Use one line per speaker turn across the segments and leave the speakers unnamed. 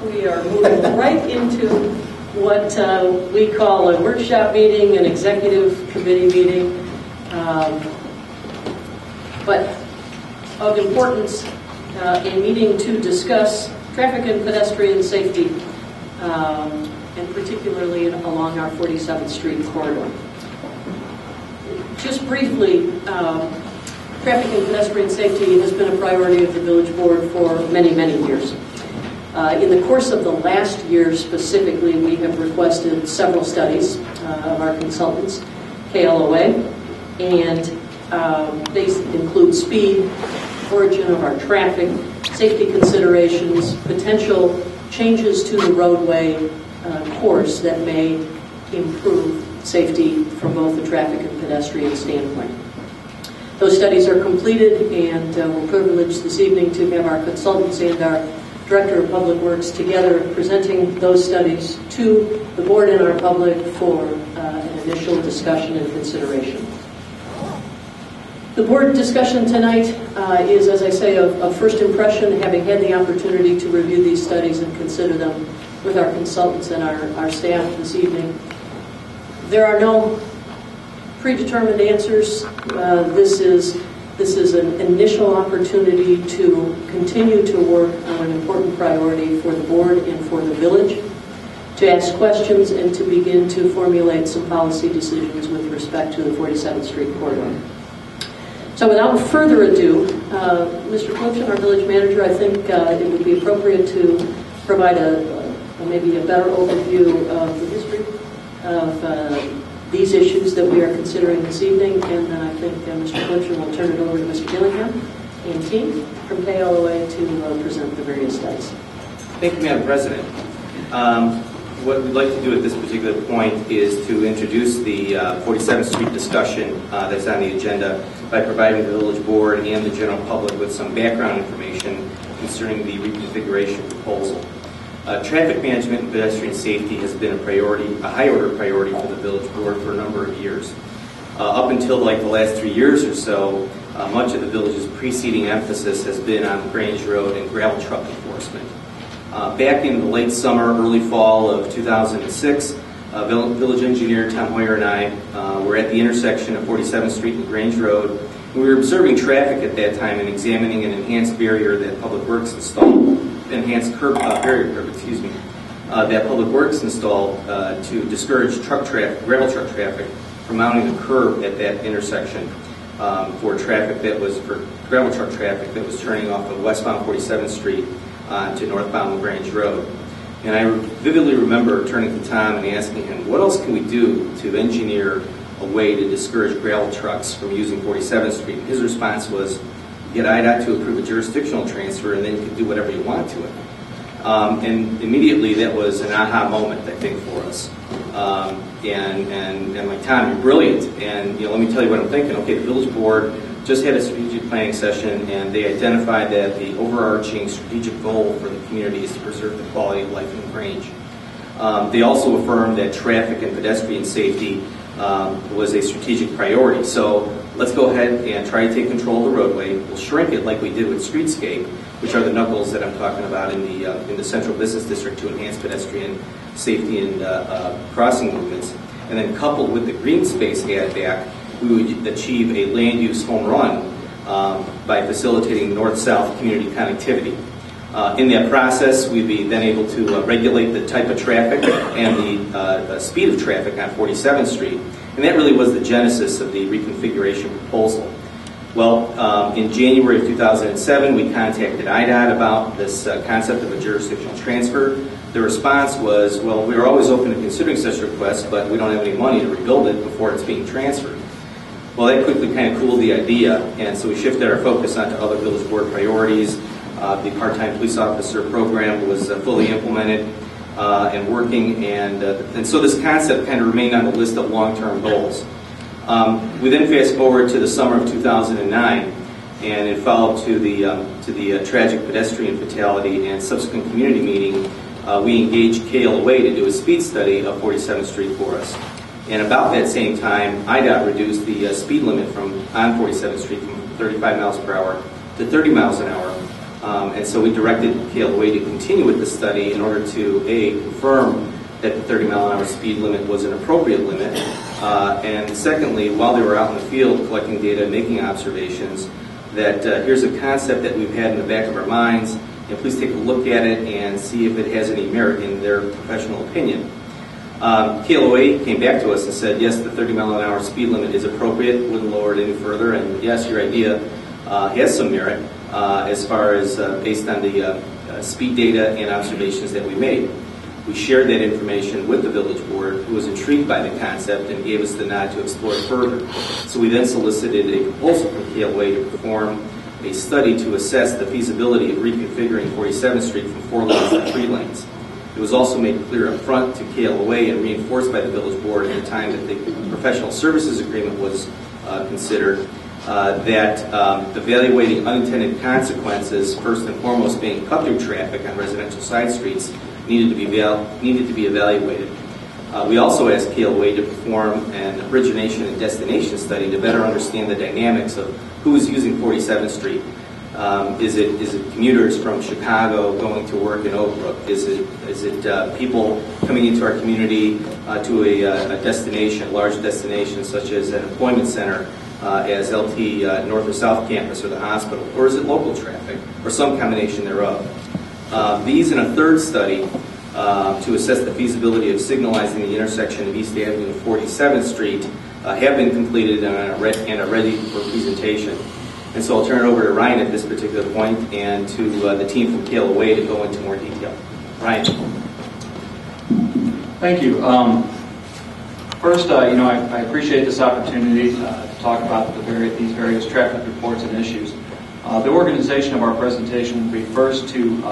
We are moving right into what we call a workshop meeting, an executive committee meeting, but of importance, a meeting to discuss traffic and pedestrian safety, and particularly along our 47th Street corridor. Just briefly, traffic and pedestrian safety has been a priority of the Village Board for many, many years. In the course of the last year specifically, we have requested several studies of our consultants, KLOA, and they include speed, origin of our traffic, safety considerations, potential changes to the roadway course that may improve safety from both the traffic and pedestrian standpoint. Those studies are completed, and we're privileged this evening to have our consultants and our Director of Public Works together presenting those studies to the board and our public for an initial discussion and consideration. The board discussion tonight is, as I say, of first impression, having had the opportunity to review these studies and consider them with our consultants and our staff this evening. There are no predetermined answers. This is an initial opportunity to continue to work on an important priority for the board and for the village, to ask questions and to begin to formulate some policy decisions with respect to the 47th Street corridor. So without further ado, Mr. Clifton, our village manager, I think it would be appropriate to provide maybe a better overview of the history of these issues that we are considering this evening, and then I think Mr. Clifton will turn it over to Mr. Gillingham and team from KLOA to present the various studies.
Thank you, Madam President. What we'd like to do at this particular point is to introduce the 47th Street discussion that's on the agenda by providing the village board and the general public with some background information concerning the reconfiguration proposal. Traffic management and pedestrian safety has been a high-order priority for the village board for a number of years. Up until like the last 3 years or so, much of the village's preceding emphasis has been on Grange Road and gravel truck enforcement. Back in the late summer, early fall of 2006, village engineer Tom Hoyer and I were at the intersection of 47th Street and Grange Road. And we were observing traffic at that time and examining an enhanced barrier that Public Works installed, that Public Works installed to discourage gravel truck traffic from mounting a curb at that intersection for gravel truck traffic that was turning off of westbound 47th Street to northbound Grange Road. And I vividly remember turning to Tom and asking him, what else can we do to engineer a way to discourage gravel trucks from using 47th Street? And his response was, get IDOT to approve a jurisdictional transfer and then you can do whatever you want to it. And immediately that was an aha moment, I think, for us. And like, Tom, you're brilliant. And let me tell you what I'm thinking. Okay, the village board just had a strategic planning session, and they identified that the overarching strategic goal for the community is to preserve the quality of life in Grange. They also affirmed that traffic and pedestrian safety was a strategic priority. So let's go ahead and try to take control of the roadway. We'll shrink it like we did with Streetscape, which are the knuckles that I'm talking about in the Central Business District to enhance pedestrian safety and crossing movements. And then coupled with the green space add back, we would achieve a land use home run by facilitating north-south community connectivity. In that process, we'd be then able to regulate the type of traffic and the speed of traffic on 47th Street. And that really was the genesis of the reconfiguration proposal. Well, in January of 2007, we contacted IDOT about this concept of a jurisdictional transfer. The response was, well, we are always open to considering such requests, but we don't have any money to rebuild it before it's being transferred. Well, that quickly kind of cooled the idea, and so we shifted our focus onto other village board priorities. The part-time police officer program was fully implemented and working, and so this concept kind of remained on the list of long-term goals. We then fast forward to the summer of 2009, and it followed to the tragic pedestrian fatality and subsequent community meeting. We engaged KLOA to do a speed study of 47th Street for us. And about that same time, IDOT reduced the speed limit on 47th Street from 35 miles per hour to 30 miles an hour And so we directed KLOA to continue with the study in order to, A, confirm that the 30-mile-an-hour speed limit was an appropriate limit, and secondly, while they were out in the field collecting data and making observations, that here's a concept that we've had in the back of our minds, and please take a look at it and see if it has any merit in their professional opinion. KLOA came back to us and said, yes, the 30-mile-an-hour speed limit is appropriate, wouldn't lower it any further, and yes, your idea has some merit as far as based on the speed data and observations that we made. We shared that information with the village board, who was intrigued by the concept and gave us the nod to explore it further. So we then solicited a proposal from KLOA to perform a study to assess the feasibility of reconfiguring 47th Street from 4 lanes to 3 lanes. It was also made clear up front to KLOA and reinforced by the village board at the time that the professional services agreement was considered that evaluating unintended consequences, first and foremost being cut-through traffic on residential side streets, needed to be evaluated. We also asked KLOA to perform an origination and destination study to better understand the dynamics of who is using 47th Street. Is it commuters from Chicago going to work in Oak Brook? Is it people coming into our community to a destination, large destination such as an employment center, as LT North or South Campus or the hospital? Or is it local traffic, or some combination thereof? These and a third study to assess the feasibility of signalizing the intersection of East Avenue and 47th Street have been completed and are ready for presentation. And so I'll turn it over to Ryan at this particular point and to the team from KLOA to go into more detail. Ryan.
Thank you. First, I appreciate this opportunity to talk about these various traffic reports and issues. The organization of our presentation will be first to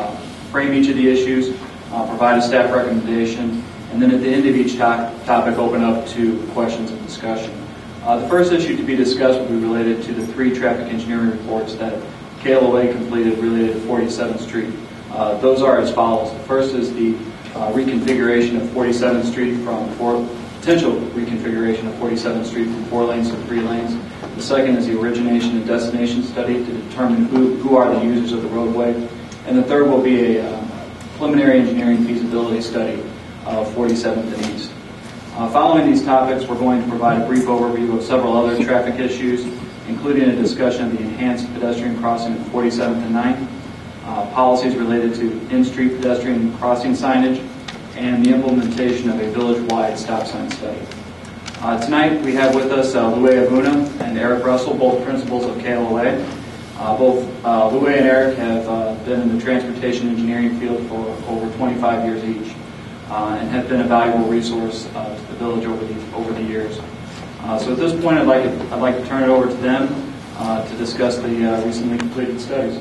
frame each of the issues, provide a staff recommendation, and then at the end of each topic open up to questions and discussion. The first issue to be discussed will be related to the 3 traffic engineering reports that KLOA completed related to 47th Street. Those are as follows. The first is the reconfiguration of 47th Street potential reconfiguration of 47th Street from 4 lanes to 3 lanes. The second is the origination and destination study to determine who are the users of the roadway. And the third will be a preliminary engineering feasibility study of 47th and East. Following these topics, we're going to provide a brief overview of several other traffic issues, including a discussion of the enhanced pedestrian crossing at 47th and 9th, policies related to in-street pedestrian crossing signage, and the implementation of a village-wide stop sign study. Tonight we have with us Louie Abuna and Eric Russell, both principals of KLOA. Both Louie and Eric have been in the transportation engineering field for over 25 years each, and have been a valuable resource to the village over the years. So at this point, I'd like to turn it over to them to discuss the recently completed studies.